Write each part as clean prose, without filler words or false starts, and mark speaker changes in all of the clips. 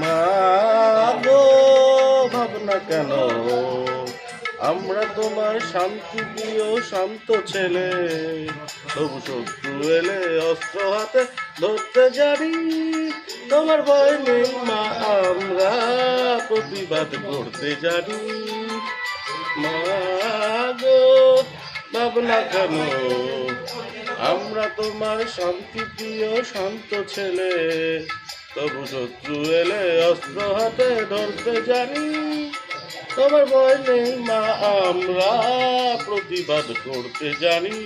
Speaker 1: মা গো ভাবনা কেন, আমরা তোমার শান্তি প্রিয় শান্ত ছেলে, তবু শত্রু এলে অস্ত্র হাতে ধরতে জানি। তোমার ভয় নেই মা, আমরা প্রতিবাদ করতে জানি। মা গো ভাবনা কেন, আমরা তোমার শান্তি প্রিয় শান্ত ছেলে, তবু শত্রু এলে অস্ত্র হাতে ধরতে জানি। তোমার ভয় নেই মা, আমরা প্রতিবাদ করতে জানি।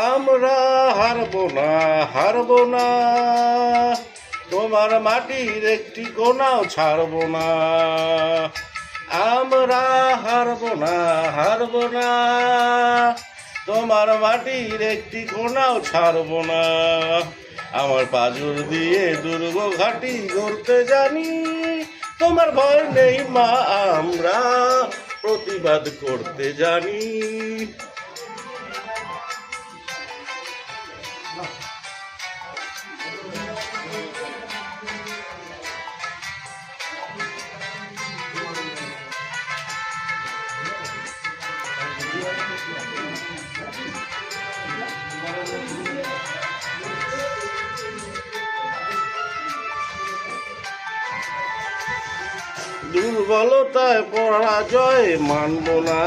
Speaker 1: আমরা হারবো না, হারবো না, তোমার মাটির একটি কোনাও ছাড়বো না। আমরা হারবো না, হারবো না, তোমার মাটির একটি কোনাও ছাড়বো না। আমার পাজর দিয়ে দুর্গ ঘাটি গড়তে জানি। তোমার ভয় নেই মা, আমরা প্রতিবাদ করতে জানি। দুর্বলতায় পরাজয় মানব না,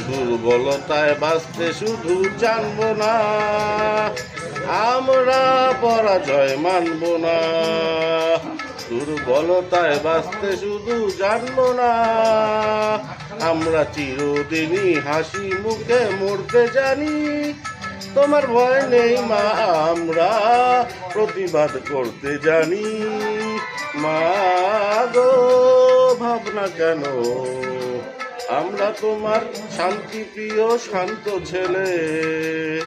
Speaker 1: দুর্বলতায় বাঁচতে শুধু জানব না। আমরা পরাজয় মানব না, দুর্বলতায় বাঁচতে শুধু জানব না। আমরা চিরদিনই হাসি মুখে মরতে জানি। তোমার ভয় নেই মা, আমরা প্রতিবাদ করতে জানি। মা গো ভাবনা কেন, আমরা তোমার শান্তি প্রিয় শান্ত ছেলে।